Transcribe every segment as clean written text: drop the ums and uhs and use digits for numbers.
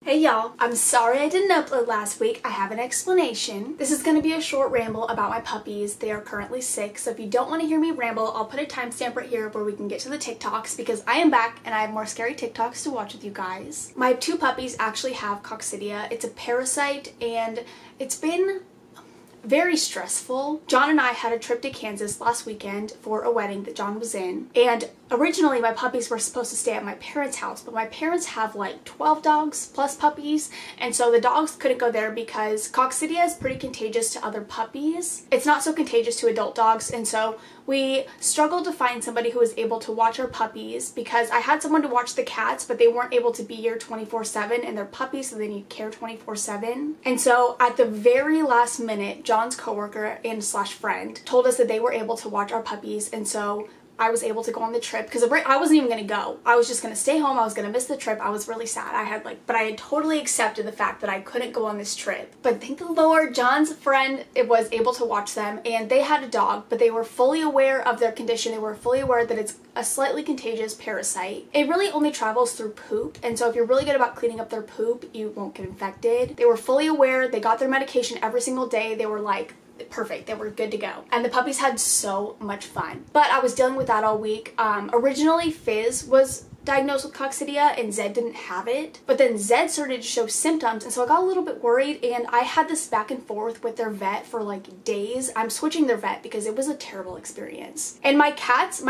Hey y'all, I'm sorry I didn't upload last week. I have an explanation. This is going to be a short ramble about my puppies. They are currently sick, so if you don't want to hear me ramble, I'll put a timestamp right here where we can get to the TikToks because I am back and I have more scary TikToks to watch with you guys. My two puppies actually have coccidia. It's a parasite and it's been very stressful. John and I had a trip to Kansas last weekend for a wedding that John was in, and originally my puppies were supposed to stay at my parents' house, but my parents have like 12 dogs plus puppies, and so the dogs couldn't go there because coccidia is pretty contagious to other puppies. It's not so contagious to adult dogs, and so we struggled to find somebody who was able to watch our puppies because I had someone to watch the cats, but they weren't able to be here 24/7, and they're puppies, so they need care 24/7. And so at the very last minute, John's coworker and slash friend told us that they were able to watch our puppies, and so I was able to go on the trip because I wasn't even going to go. I was just going to stay home. I was going to miss the trip. I was really sad. But I had totally accepted the fact that I couldn't go on this trip. But thank the Lord, John's friend was able to watch them, and they had a dog, but they were fully aware of their condition. They were fully aware that it's a slightly contagious parasite. It really only travels through poop, and so if you're really good about cleaning up their poop, you won't get infected. They were fully aware. They got their medication every single day. They were like, perfect, they were good to go, and the puppies had so much fun. But I was dealing with that all week. Originally Fizz was diagnosed with coccidia and Zed didn't have it, but then Zed started to show symptoms, and so I got a little bit worried, and I had this back and forth with their vet for like days. I'm switching their vet because it was a terrible experience. And my cats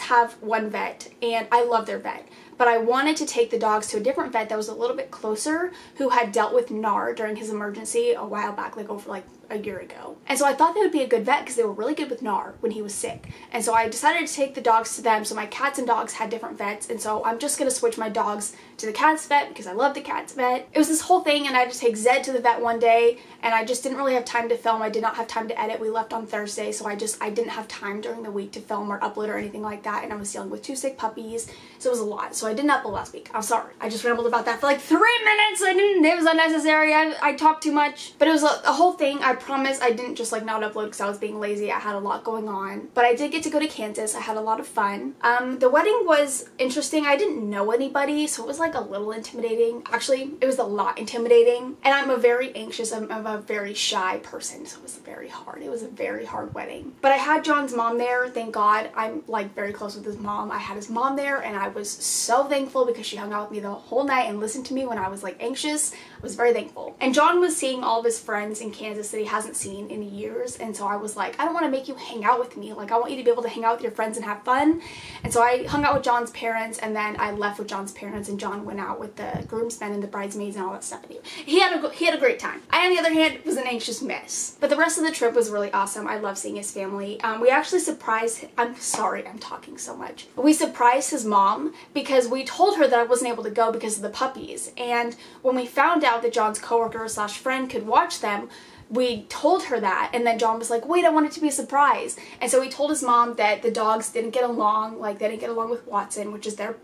have one vet and I love their vet, but I wanted to take the dogs to a different vet that was a little bit closer, who had dealt with NAR during his emergency a while back, like over like a year ago. And so I thought they would be a good vet because they were really good with NAR when he was sick. And so I decided to take the dogs to them. So my cats and dogs had different vets, and so I'm just gonna switch my dogs to the cat's vet because I love the cat's vet. It was this whole thing, and I had to take Zed to the vet one day, and I just didn't really have time to film. I did not have time to edit. We left on Thursday, so I didn't have time during the week to film or upload or anything like that, and I was dealing with two sick puppies, so it was a lot. So I didn't upload last week. I'm sorry. I just rambled about that for like 3 minutes. It was unnecessary. I talked too much, but it was a whole thing. I promise I didn't just like not upload because I was being lazy. I had a lot going on, but I did get to go to Kansas. I had a lot of fun. The wedding was interesting. I didn't know anybody, so it was like a little intimidating. Actually, it was a lot intimidating, and I'm a very anxious, I'm a very shy person, so it was very hard. It was a very hard wedding, but I had John's mom there. Thank God. I'm like very close with his mom. I had his mom there, and I was so thankful because she hung out with me the whole night and listened to me when I was like anxious. I was very thankful. And John was seeing all of his friends in Kansas that he hasn't seen in years, and so I was like, I don't want to make you hang out with me. Like, I want you to be able to hang out with your friends and have fun. And so I hung out with John's parents, and then I left with John's parents, and John went out with the groomsmen and the bridesmaids and all that stuff. He had a great time. I, on the other hand, was an anxious mess. But the rest of the trip was really awesome. I love seeing his family. We actually surprised, I'm sorry I'm talking so much. We surprised his mom because we told her that I wasn't able to go because of the puppies. And when we found out that John's coworker slash friend could watch them, we told her that, and then John was like, wait, I want it to be a surprise. And so he told his mom that the dogs didn't get along, like they didn't get along with Watson, which is their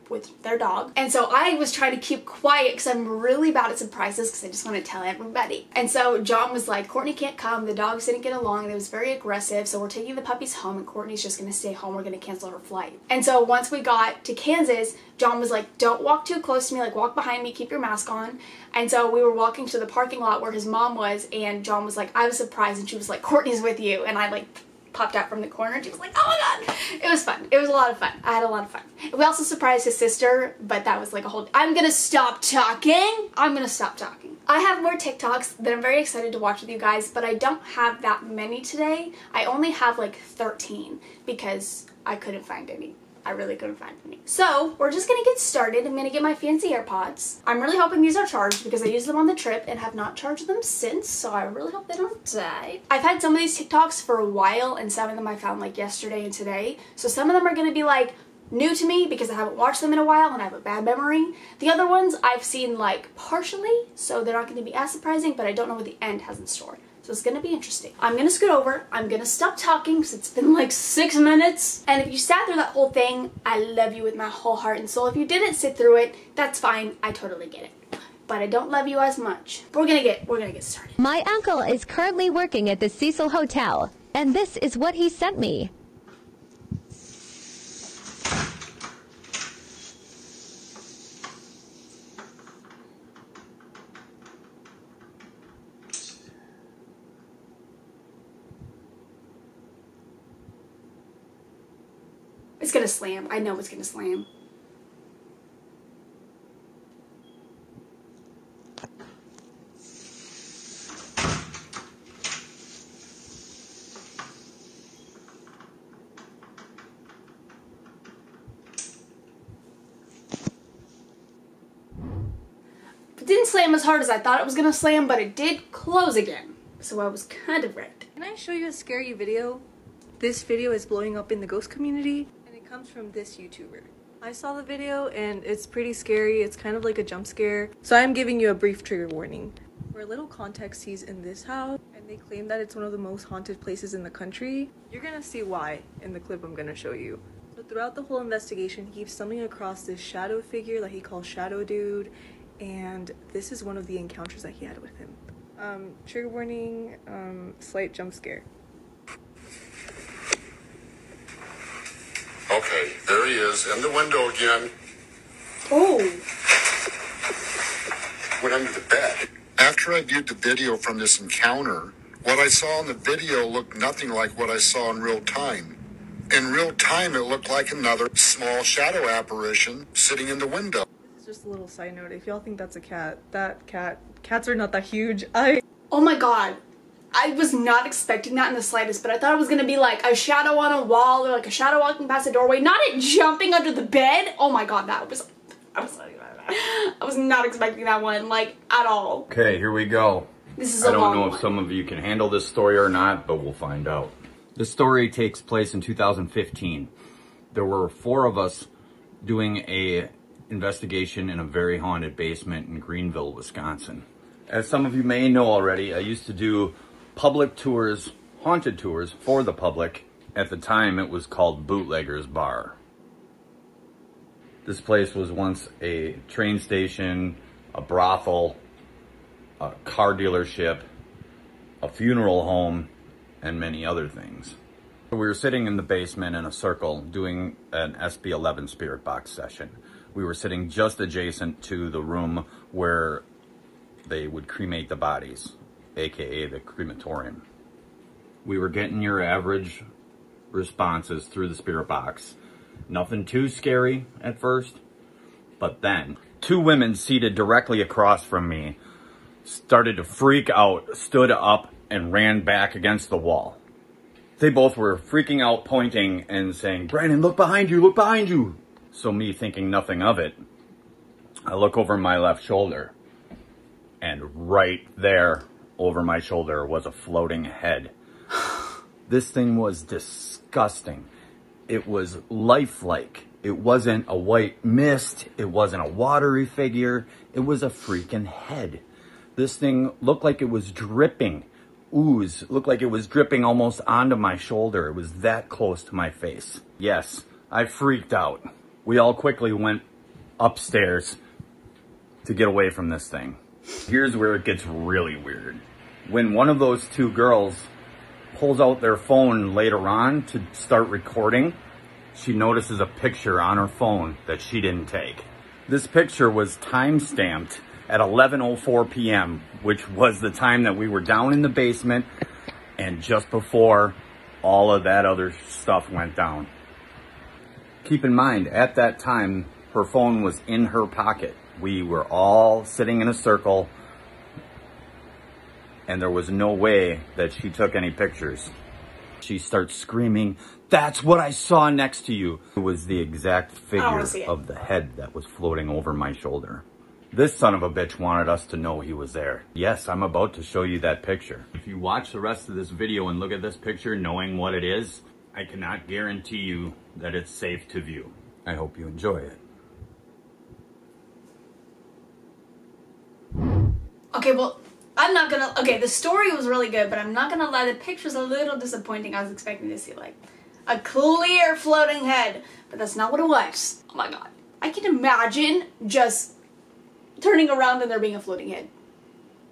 dog. And so I was trying to keep quiet because I'm really bad at surprises because I just want to tell everybody. And so John was like, Courtney can't come, the dogs didn't get along, and it was very aggressive, so we're taking the puppies home and Courtney's just gonna stay home, we're gonna cancel her flight. And so once we got to Kansas, John was like, don't walk too close to me, like walk behind me, keep your mask on. And so we were walking to the parking lot where his mom was, and John was like, I was surprised, and she was like, Courtney's with you. And I like popped out from the corner, and she was like, oh my God. It was fun. It was a lot of fun. I had a lot of fun. We also surprised his sister, but that was like a whole, I'm gonna stop talking. I'm gonna stop talking. I have more TikToks that I'm very excited to watch with you guys, but I don't have that many today. I only have like 13 because I couldn't find any. I really couldn't find any. So we're just gonna get started. I'm gonna get my fancy AirPods. I'm really hoping these are charged because I used them on the trip and have not charged them since, so I really hope they don't die. I've had some of these TikToks for a while, and some of them I found like yesterday and today. So some of them are gonna be like new to me because I haven't watched them in a while and I have a bad memory. The other ones I've seen like partially, so they're not gonna be as surprising, but I don't know what the end has in store. So it's gonna be interesting. I'm gonna scoot over. I'm gonna stop talking because it's been like 6 minutes. And if you sat through that whole thing, I love you with my whole heart and soul. If you didn't sit through it, that's fine. I totally get it. But I don't love you as much. We're gonna get started. My uncle is currently working at the Cecil Hotel, and this is what he sent me. It's gonna slam. I know it's gonna slam. It didn't slam as hard as I thought it was gonna slam, but it did close again. So I was kind of right. Can I show you a scary video? This video is blowing up in the ghost community, and it comes from this YouTuber. I saw the video and it's pretty scary. It's kind of like a jump scare. So I'm giving you a brief trigger warning. For a little context, he's in this house and they claim that it's one of the most haunted places in the country. You're gonna see why in the clip I'm gonna show you. So throughout the whole investigation, he keeps stumbling across this shadow figure that he calls Shadow Dude, and this is one of the encounters that he had with him. Trigger warning, slight jump scare. Okay, there he is, in the window again. Oh. Went under the bed. After I viewed the video from this encounter, what I saw in the video looked nothing like what I saw in real time. In real time, it looked like another small shadow apparition sitting in the window. This is just a little side note. If y'all think that's a cat, cats are not that huge. Oh my god. I was not expecting that in the slightest, but I thought it was gonna be like a shadow on a wall or like a shadow walking past a doorway, not it jumping under the bed. Oh my god, I was not expecting that one, like, at all. Okay, here we go. This is a I don't long know one. if some of you can handle this story or not, but we'll find out. This story takes place in 2015. There were 4 of us doing a investigation in a very haunted basement in Greenville, Wisconsin. As some of you may know already, I used to do public tours, haunted tours for the public. At the time, it was called Bootlegger's Bar. This place was once a train station, a brothel, a car dealership, a funeral home, and many other things. We were sitting in the basement in a circle doing an SB11 spirit box session. We were sitting just adjacent to the room where they would cremate the bodies, aka the crematorium. We were getting your average responses through the spirit box. Nothing too scary at first, but then 2 women seated directly across from me started to freak out, stood up, and ran back against the wall. They both were freaking out, pointing and saying, "Brandon, look behind you, look behind you." So me thinking nothing of it, I look over my left shoulder, and right there over my shoulder was a floating head. This thing was disgusting. It was lifelike. It wasn't a white mist. It wasn't a watery figure. It was a freaking head. This thing looked like it was dripping ooze. It looked like it was dripping almost onto my shoulder. It was that close to my face. Yes, I freaked out. We all quickly went upstairs to get away from this thing. Here's where it gets really weird. When one of those 2 girls pulls out their phone later on to start recording, she notices a picture on her phone that she didn't take. This picture was time-stamped at 11:04 p.m., which was the time that we were down in the basement and just before all of that other stuff went down. Keep in mind, at that time, her phone was in her pocket. We were all sitting in a circle, and there was no way that she took any pictures. She starts screaming, "That's what I saw next to you." It was the exact figure of the head that was floating over my shoulder. This son of a bitch wanted us to know he was there. Yes, I'm about to show you that picture. If you watch the rest of this video and look at this picture knowing what it is, I cannot guarantee you that it's safe to view. I hope you enjoy it. Okay, well, I'm not gonna, okay, the story was really good, but I'm not gonna lie, the picture's a little disappointing. I was expecting to see, like, a clear floating head, but that's not what it was. Oh my god. I can imagine just turning around and there being a floating head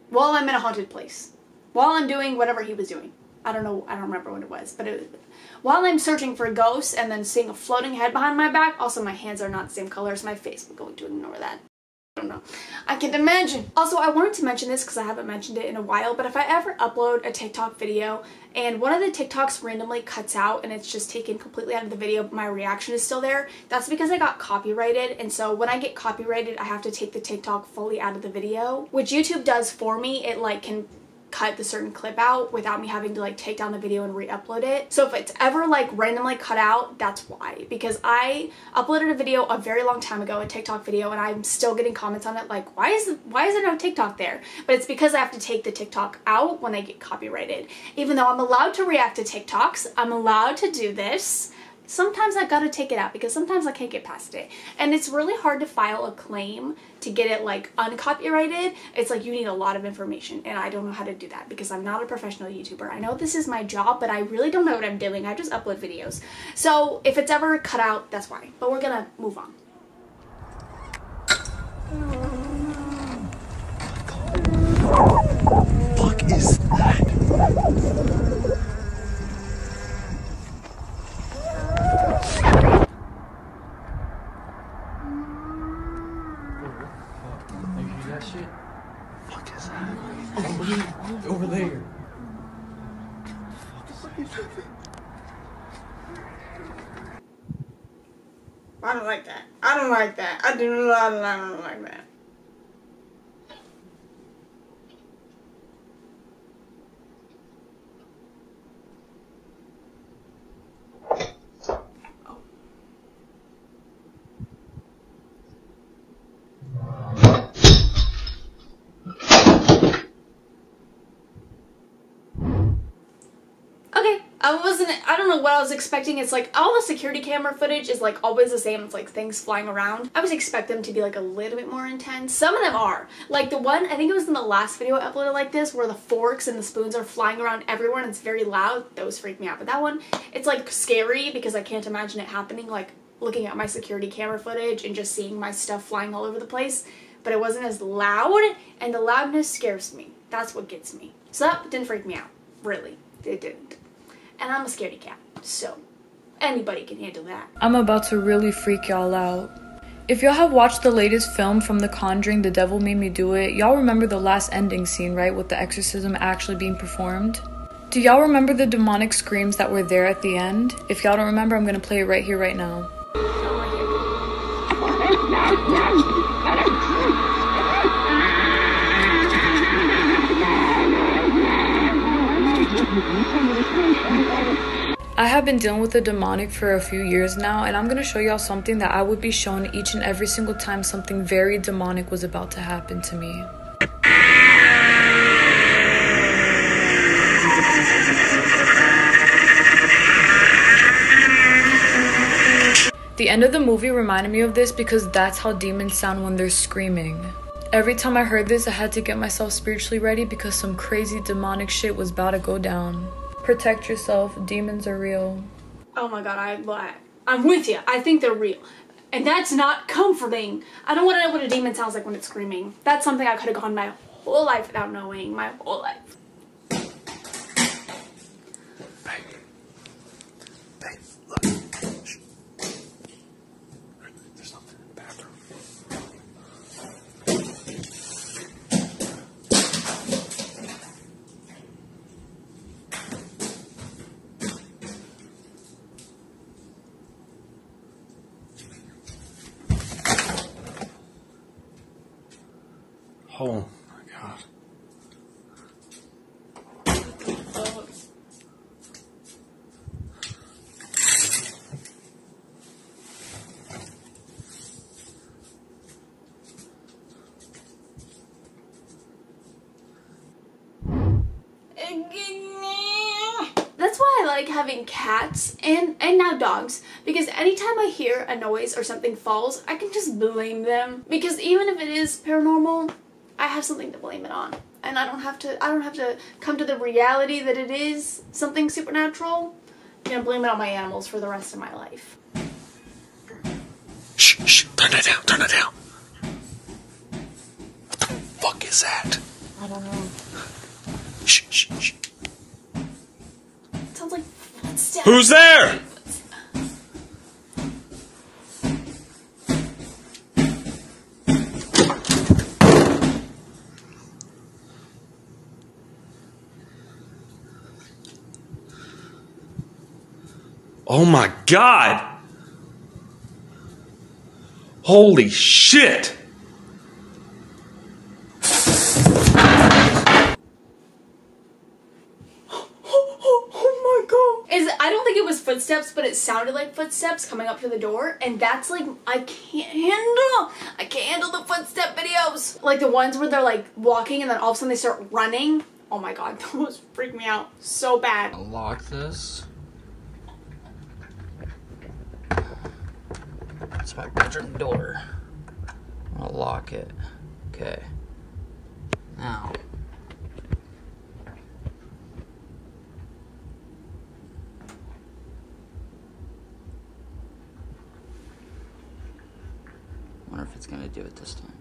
while I'm in a haunted place, while I'm doing whatever he was doing. I don't know, I don't remember what it was, but while I'm searching for ghosts and then seeing a floating head behind my back. Also, my hands are not the same color as my face. I'm going to ignore that. don't know. I can't imagine. Also, I wanted to mention this because I haven't mentioned it in a while, but if I ever upload a TikTok video and one of the TikToks randomly cuts out and it's just taken completely out of the video but my reaction is still there, that's because I got copyrighted, and so when I get copyrighted I have to take the TikTok fully out of the video, which YouTube does for me. It like can cut the certain clip out without me having to like take down the video and re-upload it. So if it's ever like randomly cut out, that's why, because I uploaded a video a very long time ago, a TikTok video, and I'm still getting comments on it like, why is there no TikTok there? But it's because I have to take the TikTok out when I get copyrighted. Even though I'm allowed to react to TikToks, I'm allowed to do this, sometimes I gotta take it out because sometimes I can't get past it. And it's really hard to file a claim to get it like uncopyrighted. It's like you need a lot of information, and I don't know how to do that because I'm not a professional YouTuber. I know this is my job, but I really don't know what I'm doing. I just upload videos. So if it's ever cut out, that's why. But we're gonna move on. What the fuck is that? That shit? Fuck is that? Over there. I don't like that. I don't like that. I do not like that. I don't know what I was expecting. It's like all the security camera footage is like always the same. It's like things flying around. I always expect them to be like a little bit more intense. Some of them are. Like the one, I think it was in the last video I uploaded like this, where the forks and the spoons are flying around everywhere and it's very loud. Those freak me out. But that one, it's like scary because I can't imagine it happening, like looking at my security camera footage and just seeing my stuff flying all over the place. But it wasn't as loud, and the loudness scares me. That's what gets me. So that didn't freak me out. Really. It didn't. And I'm a scaredy cat, so anybody can handle that. I'm about to really freak y'all out. If y'all have watched the latest film from The Conjuring, The Devil Made Me Do It, y'all remember the last ending scene, right? With the exorcism actually being performed? Do y'all remember the demonic screams that were there at the end? If y'all don't remember, I'm gonna play it right here, right now. I have been dealing with the demonic for a few years now, and I'm going to show y'all something that I would be shown each and every single time something very demonic was about to happen to me. The end of the movie reminded me of this because that's how demons sound when they're screaming. Every time I heard this, I had to get myself spiritually ready because some crazy demonic shit was about to go down. Protect yourself. Demons are real. Oh my god, I'm with you. I think they're real. And that's not comforting. I don't want to know what a demon sounds like when it's screaming. That's something I could have gone my whole life without knowing. My whole life. Babe, look. Shh. There's something in the bathroom. Oh my god. That's why I like having cats and now dogs, because anytime I hear a noise or something falls, I can just blame them, because even if it is paranormal, I have something to blame it on, and I don't have to come to the reality that it is something supernatural. I'm gonna blame it on my animals for the rest of my life. Shh, shh, turn that down, turn that down. What the fuck is that? I don't know. Shh, shh, shh. It sounds like footsteps. Who's there? Oh my god! Holy shit! Oh my god. I don't think it was footsteps, but it sounded like footsteps coming up to the door, and that's like, I can't handle the footstep videos. Like the ones where they're like walking and then all of a sudden they start running. Oh my god, those freak me out so bad. Unlock this. It's my bedroom door. I'm gonna lock it. Okay. Now. Wonder if it's gonna do it this time.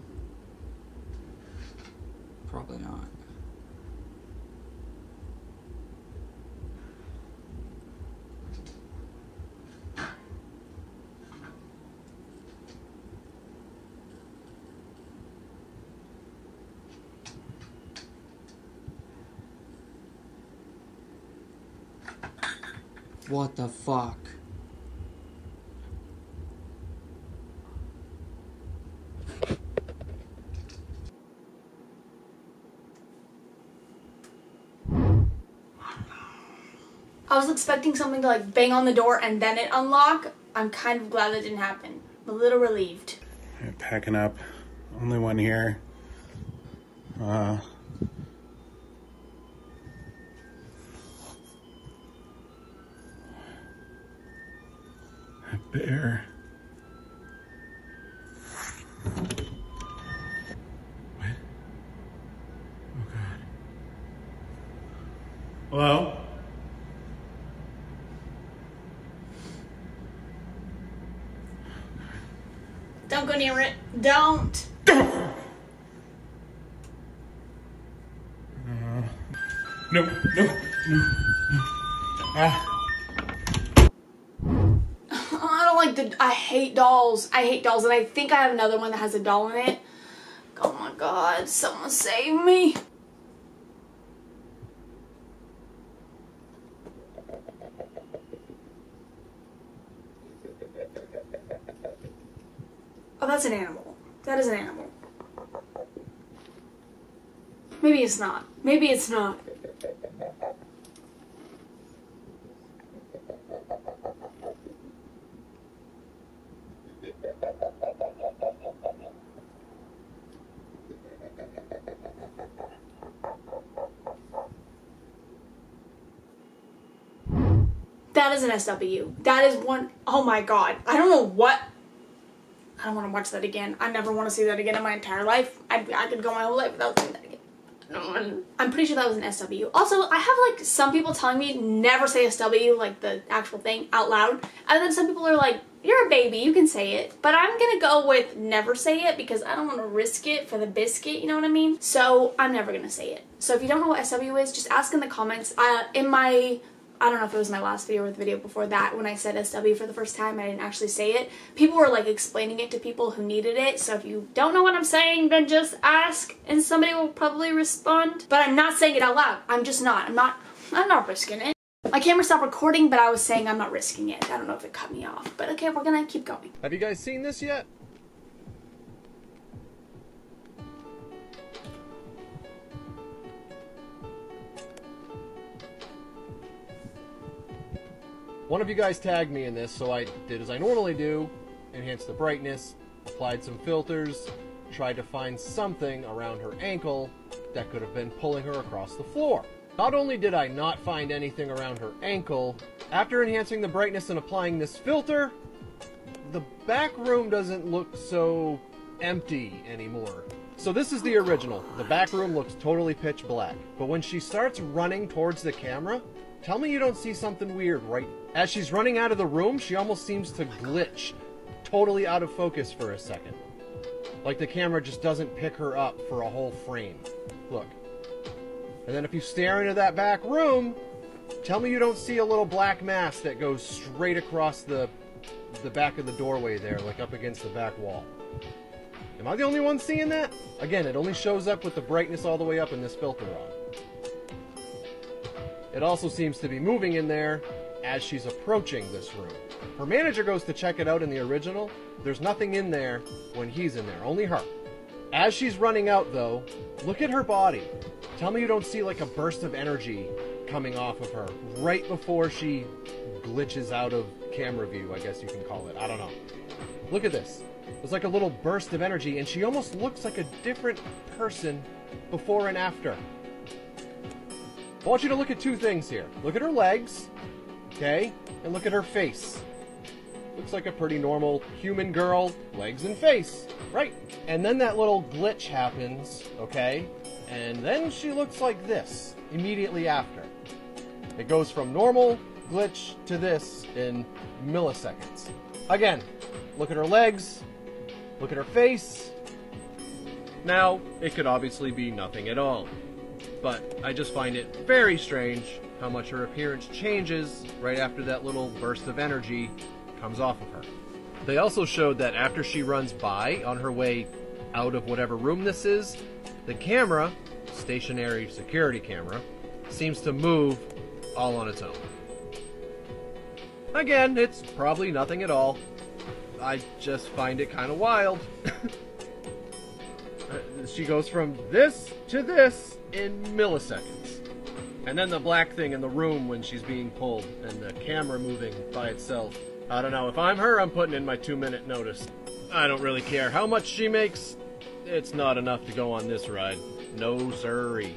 Probably not. What the fuck? I was expecting something to like bang on the door and then it unlock. I'm kind of glad that didn't happen. I'm a little relieved. Right, packing up. Only one here. A bear. What? Oh god. Hello? Don't go near it. Don't. No, no, no, no. I don't like I hate dolls. I hate dolls, and I think I have another one that has a doll in it. Oh my god, someone save me. Oh, that's an animal. That is an animal. Maybe it's not. Maybe it's not. That is an SW. That is one. Oh my god. I don't know what. I don't want to watch that again. I never want to see that again in my entire life. I could go my whole life without seeing that again. I'm pretty sure that was an SW. Also, I have like some people telling me never say SW, like the actual thing, out loud. And then some people are like, you're a baby, you can say it. But I'm gonna go with never say it because I don't want to risk it for the biscuit, you know what I mean? So I'm never gonna say it. So if you don't know what SW is, just ask in the comments. I don't know if it was my last video or the video before that when I said SW for the first time. I didn't actually say it. People were like explaining it to people who needed it. So if you don't know what I'm saying, then just ask and somebody will probably respond. But I'm not saying it out loud. I'm just not. I'm not risking it. My camera stopped recording, but I was saying I'm not risking it. I don't know if it cut me off. But okay, we're gonna keep going. Have you guys seen this yet? One of you guys tagged me in this, so I did as I normally do, enhanced the brightness, applied some filters, tried to find something around her ankle that could have been pulling her across the floor. Not only did I not find anything around her ankle, after enhancing the brightness and applying this filter, the back room doesn't look so empty anymore. So this is the original. The back room looks totally pitch black. But when she starts running towards the camera, tell me you don't see something weird, right? As she's running out of the room, she almost seems to glitch, totally out of focus for a second. Like the camera just doesn't pick her up for a whole frame. Look. And then if you stare into that back room, tell me you don't see a little black mass that goes straight across the back of the doorway there, like up against the back wall. Am I the only one seeing that? Again, it only shows up with the brightness all the way up and this filter on. It also seems to be moving in there as she's approaching this room. Her manager goes to check it out in the original. There's nothing in there when he's in there, only her. As she's running out though, look at her body. Tell me you don't see like a burst of energy coming off of her right before she glitches out of camera view, I guess you can call it. I don't know. Look at this. There's like a little burst of energy and she almost looks like a different person before and after. I want you to look at two things here. Look at her legs, okay? And look at her face. Looks like a pretty normal human girl, legs and face, right? And then that little glitch happens, okay? And then she looks like this immediately after. It goes from normal glitch to this in milliseconds. Again, look at her legs, look at her face. Now, it could obviously be nothing at all. But I just find it very strange how much her appearance changes right after that little burst of energy comes off of her. They also showed that after she runs by on her way out of whatever room this is, the camera, stationary security camera, seems to move all on its own. Again, it's probably nothing at all. I just find it kind of wild. She goes from this to this in milliseconds. And then the black thing in the room when she's being pulled and the camera moving by itself. I don't know, if I'm her, I'm putting in my 2-minute notice. I don't really care how much she makes. It's not enough to go on this ride. No siree.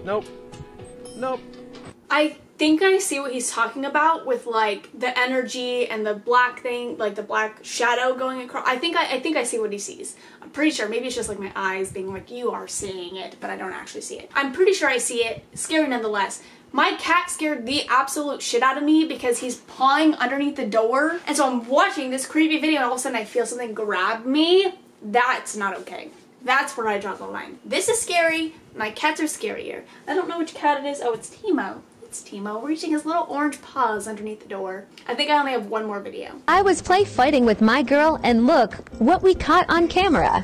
Nope. Nope. I think I see what he's talking about with like the energy and the black thing, like the black shadow going across. I think I see what he sees. I'm pretty sure. Maybe it's just like my eyes being like, you are seeing it, but I don't actually see it. I'm pretty sure I see it. Scary nonetheless. My cat scared the absolute shit out of me because he's pawing underneath the door. And so I'm watching this creepy video and all of a sudden I feel something grab me. That's not okay. That's where I draw the line. This is scary. My cats are scarier. I don't know which cat it is. Oh, it's Timo. It's Timo reaching his little orange paws underneath the door. I think I only have one more video. I was play fighting with my girl and look what we caught on camera.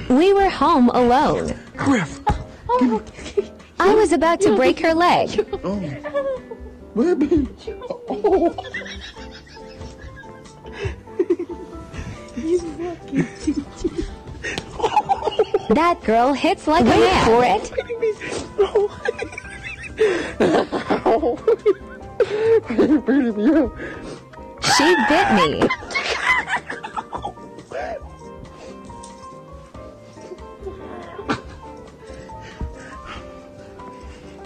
We were home alone. Griff! I was about to break her leg. Baby! Oh. That girl hits like a man. For it. She bit me.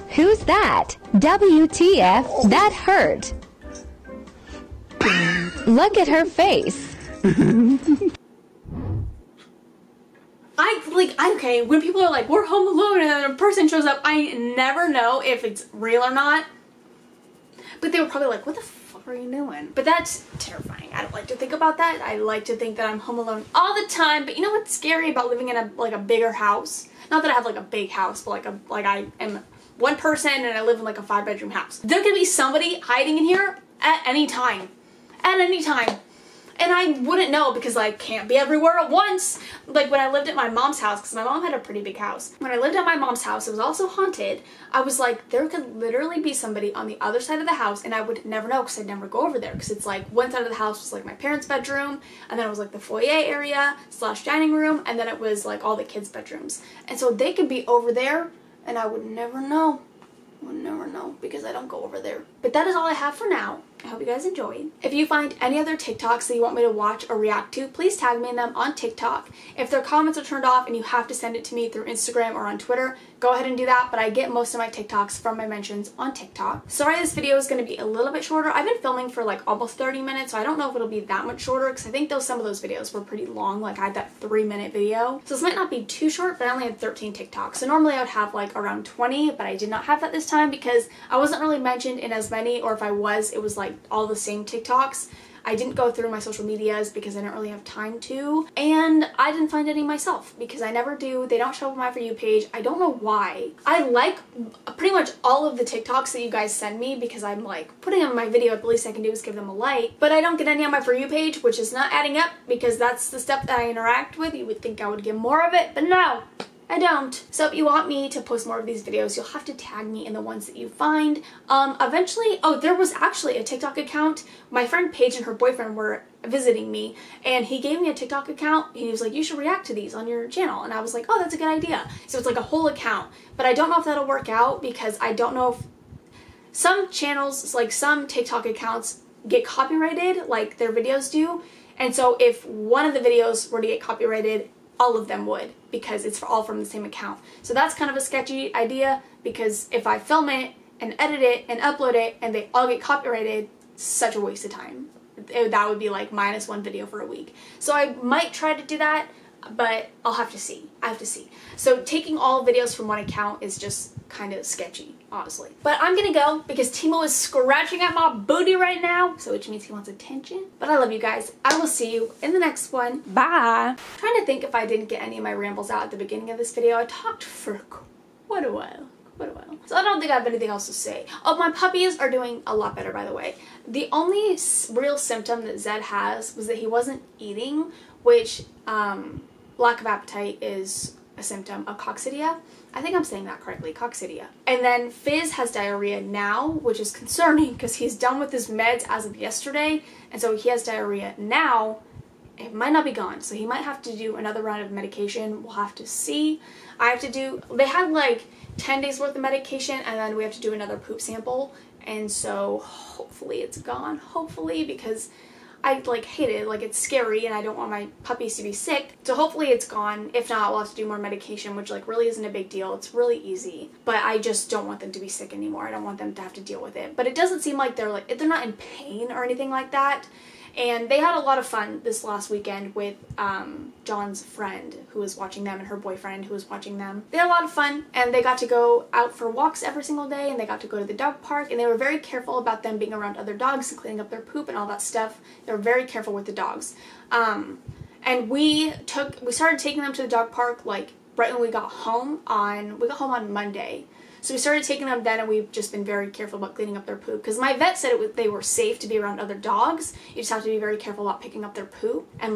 Who's that? WTF, that hurt. Look at her face. Okay, when people are like, we're home alone, and then a person shows up, I never know if it's real or not. But they were probably like, what the fuck are you doing? But that's terrifying. I don't like to think about that. I like to think that I'm home alone all the time. But you know what's scary about living in a bigger house? Not that I have like a big house, but like I am one person and I live in like a 5-bedroom house. There could be somebody hiding in here at any time. At any time. And I wouldn't know because I can't be everywhere at once. Like when I lived at my mom's house, because my mom had a pretty big house. When I lived at my mom's house, it was also haunted. I was like, there could literally be somebody on the other side of the house and I would never know because I'd never go over there. Because it's like one side of the house was like my parents' bedroom, and then it was like the foyer area / dining room, and then it was like all the kids' bedrooms. And so they could be over there and I would never know. I would never know because I don't go over there. But that is all I have for now. I hope you guys enjoyed. If you find any other TikToks that you want me to watch or react to, please tag me in them on TikTok. If their comments are turned off and you have to send it to me through Instagram or on Twitter, go ahead and do that, but I get most of my TikToks from my mentions on TikTok. Sorry this video is going to be a little bit shorter. I've been filming for like almost 30 minutes, so I don't know if it'll be that much shorter because I think some of those videos were pretty long. Like I had that 3-minute video. So this might not be too short, but I only had 13 TikToks. So normally I would have like around 20, but I did not have that this time because I wasn't really mentioned in as many, or if I was, it was like all the same TikToks. I didn't go through my social medias because I didn't really have time to, and I didn't find any myself because I never do. They don't show up on my For You page. I don't know why. I like pretty much all of the TikToks that you guys send me because I'm like putting them in my video. The least I can do is give them a like, but I don't get any on my For You page, which is not adding up because that's the stuff that I interact with. You would think I would get more of it, but no, I I don't. So if you want me to post more of these videos, you'll have to tag me in the ones that you find. Eventually, oh, there was actually a TikTok account. My friend Paige and her boyfriend were visiting me, and he gave me a TikTok account. He was like, you should react to these on your channel. And I was like, oh, that's a good idea. So it's like a whole account. But I don't know if that'll work out because I don't know if some channels, like some TikTok accounts, get copyrighted like their videos do. And so if one of the videos were to get copyrighted, all of them would, because it's all from the same account. So that's kind of a sketchy idea, because if I film it and edit it and upload it and they all get copyrighted, it's such a waste of time. That would be like -1 video for a week. So I might try to do that, but I'll have to see. I have to see. So taking all videos from one account is just kind of sketchy, honestly. But I'm gonna go because Timo is scratching at my booty right now, so which means he wants attention. But I love you guys. I will see you in the next one. Bye. I'm trying to think if I didn't get any of my rambles out at the beginning of this video. I talked for quite a while. So I don't think I have anything else to say. Oh, my puppies are doing a lot better, by the way. The only real symptom that Zed has was that he wasn't eating, which lack of appetite is a symptom of coccidia. I think I'm saying that correctly, coccidia. And then Fizz has diarrhea now, which is concerning because he's done with his meds as of yesterday, and so he has diarrhea now. It might not be gone, so he might have to do another round of medication. We'll have to see. They had like 10 days worth of medication, and then we have to do another poop sample, and so hopefully it's gone, hopefully, because I like hate it, like it's scary and I don't want my puppies to be sick. So hopefully it's gone. If not, we'll have to do more medication, which like really isn't a big deal. It's really easy, but I just don't want them to be sick anymore. I don't want them to have to deal with it. But it doesn't seem like they're not in pain or anything like that. And they had a lot of fun this last weekend with John's friend who was watching them and her boyfriend who was watching them. They had a lot of fun, and they got to go out for walks every single day, and they got to go to the dog park, and they were very careful about them being around other dogs and cleaning up their poop and all that stuff. They were very careful with the dogs. And we started taking them to the dog park like right when we got home on Monday. So we started taking them then, and we've just been very careful about cleaning up their poop. Because my vet said they were safe to be around other dogs. You just have to be very careful about picking up their poop and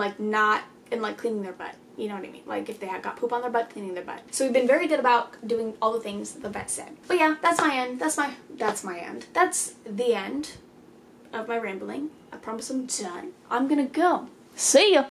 cleaning their butt. You know what I mean? Like if they had got poop on their butt, cleaning their butt. So we've been very good about doing all the things the vet said. But yeah, that's my end. That's my end. That's the end of my rambling. I promise I'm done. I'm gonna go. See ya.